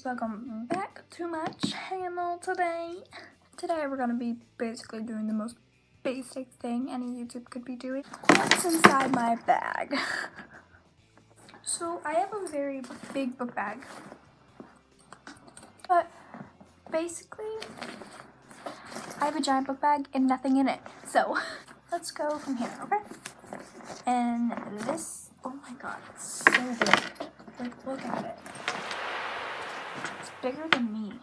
welcome back to my channel today. Today we're gonna be basically doing the most basic thing any YouTube could be doing. What's inside my bag? So I have a very big book bag, but basically I have a giant book bag and nothing in it. So let's go from here, okay? And this, oh my god, it's so big. Like, look at it. It's bigger than me.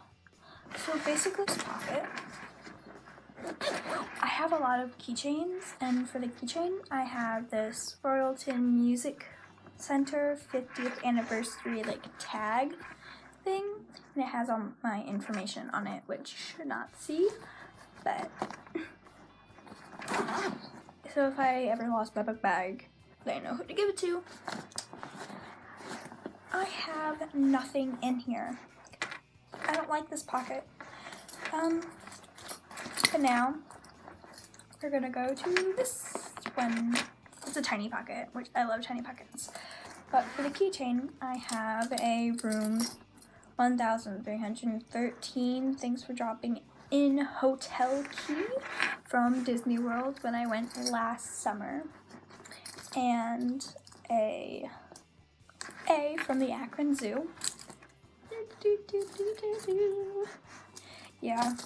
So basically this pocket, I have a lot of keychains, and for the keychain I have this Royalton Music Center 50th anniversary like tag thing, and it has all my information on it, which you should not see, but so if I ever lost my book bag, I know who to give it to. I have nothing in here. I don't like this pocket. But now we're gonna go to this one. It's a tiny pocket, which I love tiny pockets. But for the keychain, I have a room 1313. Thanks for dropping in hotel key from Disney World when I went last summer. And a from the Akron Zoo. Yeah.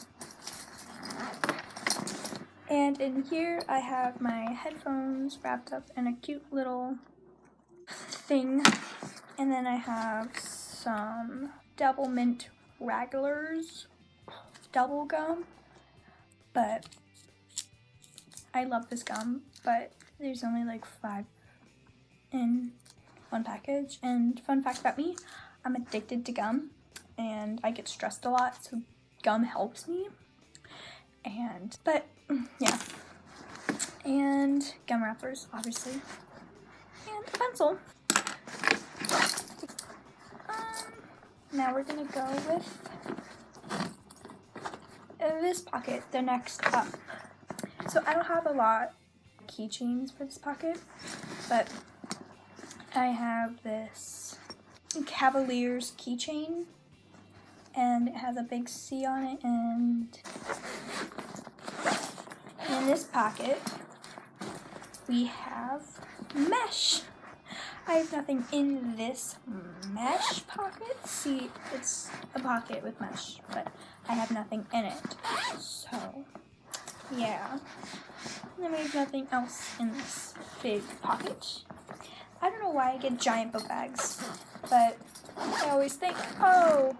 And in here I have my headphones wrapped up in a cute little thing. And then I have some Double Mint Wragglers double gum. But I love this gum, but there's only like 5 in one package. And fun fact about me, I'm addicted to gum and I get stressed a lot, so gum helps me. But yeah, and gum wrappers obviously, and a pencil. Now we're gonna go with this pocket, the next up. So I don't have a lot of keychains for this pocket, but I have this Cavaliers keychain, and it has a big C on it, and in this pocket we have mesh. I have nothing in this mesh pocket. See, it's a pocket with mesh, but I have nothing in it. So, yeah. And then we have nothing else in this big pocket. I don't know why I get giant book bags, but I always think, oh,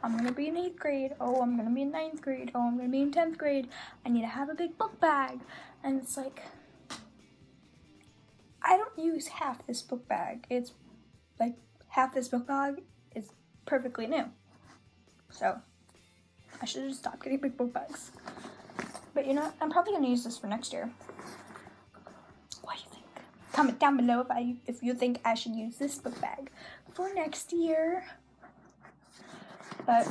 I'm going to be in 8th grade. Oh, I'm going to be in 9th grade. Oh, I'm going to be in 10th grade. I need to have a big book bag. And it's like, I don't use half this book bag. It's like half this book bag is perfectly new. So I should just stop getting big book bags. But you know what? I'm probably going to use this for next year. What do you think? Comment down below if you think I should use this book bag for next year. But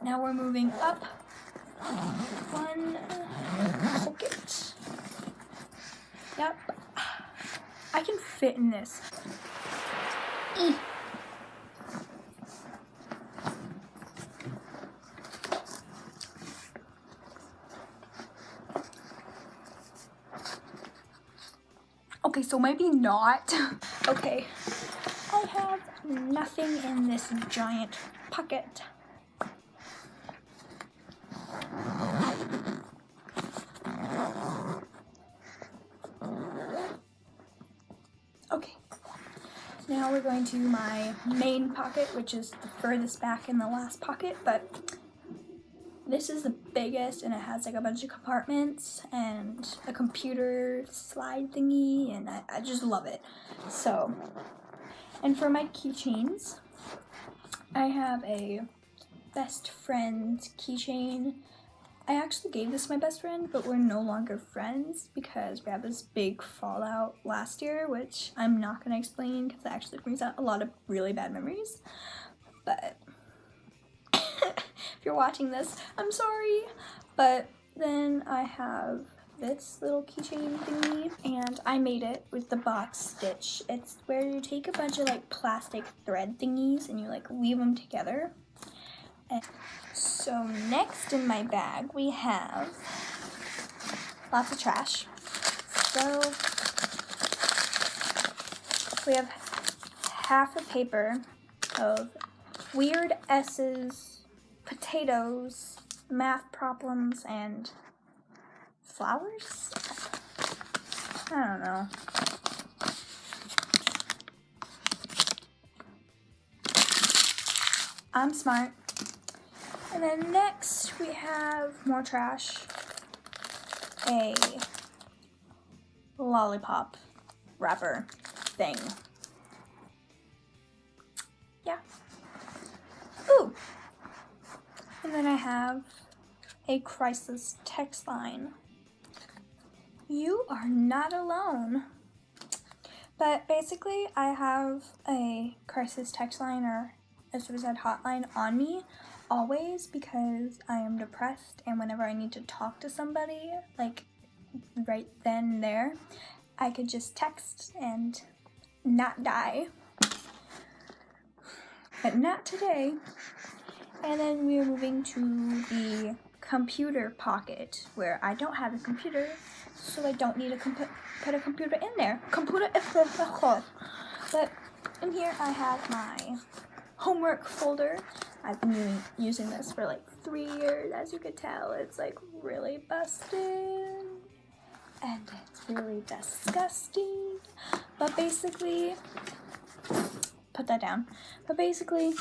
now we're moving up one pocket. Yep, I can fit in this. Okay, so maybe not. Okay, I have nothing in this giant pocket. Okay, now we're going to my main pocket, which is the furthest back in the last pocket, but this is the biggest, and it has like a bunch of compartments and a computer slide thingy, and I just love it. So, and for my keychains, I have a best friend keychain. I actually gave this to my best friend, but we're no longer friends because we had this big fallout last year, which I'm not going to explain because it actually brings out a lot of really bad memories. But if you're watching this, I'm sorry. But then I have this little keychain thingy, and I made it with the box stitch. It's where you take a bunch of like plastic thread thingies and you like weave them together. And so next in my bag we have lots of trash. So we have half a paper of weird S's, potatoes, math problems, and flowers? I don't know. I'm smart. And then next we have more trash. A lollipop wrapper thing. Yeah. Ooh. And then I have a crisis text line. You are not alone. But basically, I have a crisis text line or a suicide hotline on me always because I am depressed, and whenever I need to talk to somebody, like right then and there, I could just text and not die. But not today. And then we're moving to the computer pocket, where I don't have a computer, so I don't need to put a computer in there. But in here I have my homework folder. I've been using this for like 3 years, as you could tell. It's like really busted, and it's really disgusting. But basically, put that down. But basically,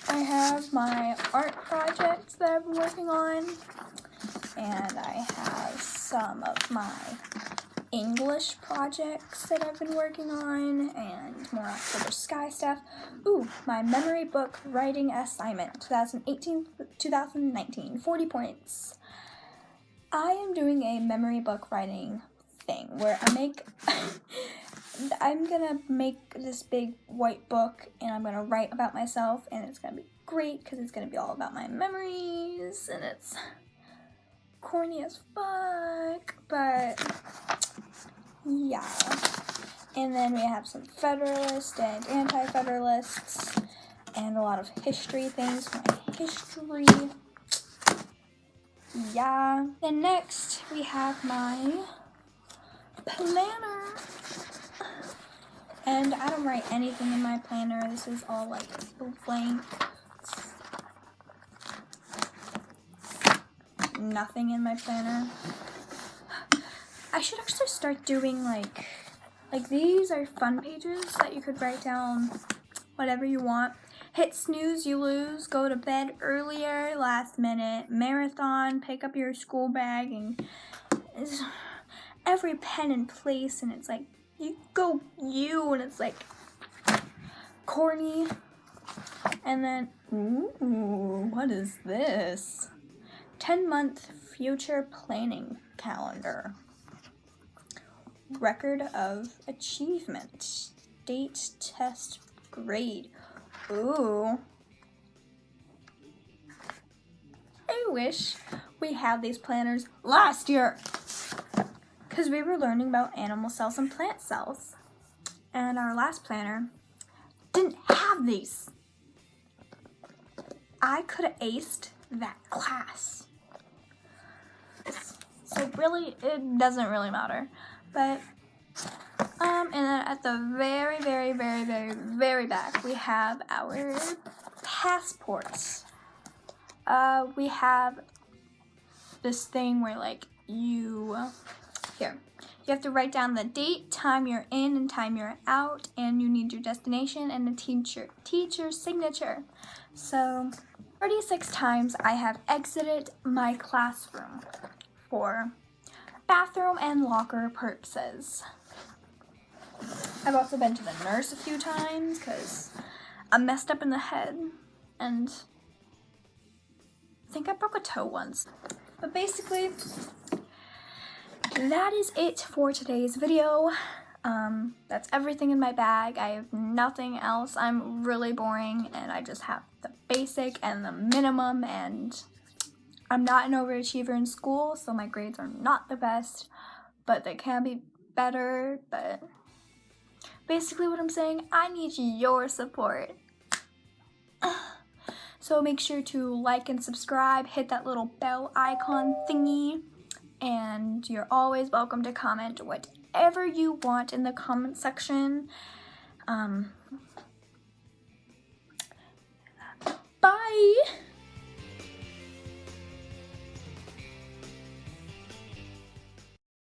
I have my art projects that I've been working on, and I have some of my English projects that I've been working on, and more October Sky stuff. Ooh, my memory book writing assignment, 2019, 40 points. I am doing a memory book writing thing where I'm gonna make this big white book, and I'm gonna write about myself, and it's gonna be great because it's gonna be all about my memories, and it's corny as fuck, but yeah. And then we have some Federalist and Anti-Federalists, and a lot of history things for my history. Yeah. Then next we have my planner. And I don't write anything in my planner. This is all like blank. Nothing in my planner. I should actually start doing like these are fun pages that you could write down whatever you want. Hit snooze, you lose. Go to bed earlier, last minute, marathon, pick up your school bag, and it's every pen in place, and it's like you go you, and it's like corny. And then ooh, what is this? 10-month future planning calendar. Record of achievement. Date, test, grade. Ooh. I wish we had these planners last year, because we were learning about animal cells and plant cells. And our last planner didn't have these. I could have aced that class. So really, it doesn't really matter. But, and then at the very, very, very, very, very back, we have our passports. We have this thing where like you have to write down the date, time you're in and time you're out, and you need your destination and a teacher's signature. So 36 times I have exited my classroom for bathroom and locker purposes. I've also been to the nurse a few times because I'm messed up in the head, and I think I broke a toe once. But basically, that is it for today's video. That's everything in my bag. I have nothing else. I'm really boring, and I just have the basic and the minimum, and I'm not an overachiever in school, so my grades are not the best, but they can be better. But basically what I'm saying, I need your support. So make sure to like and subscribe, hit that little bell icon thingy, and you're always welcome to comment whatever you want in the comment section.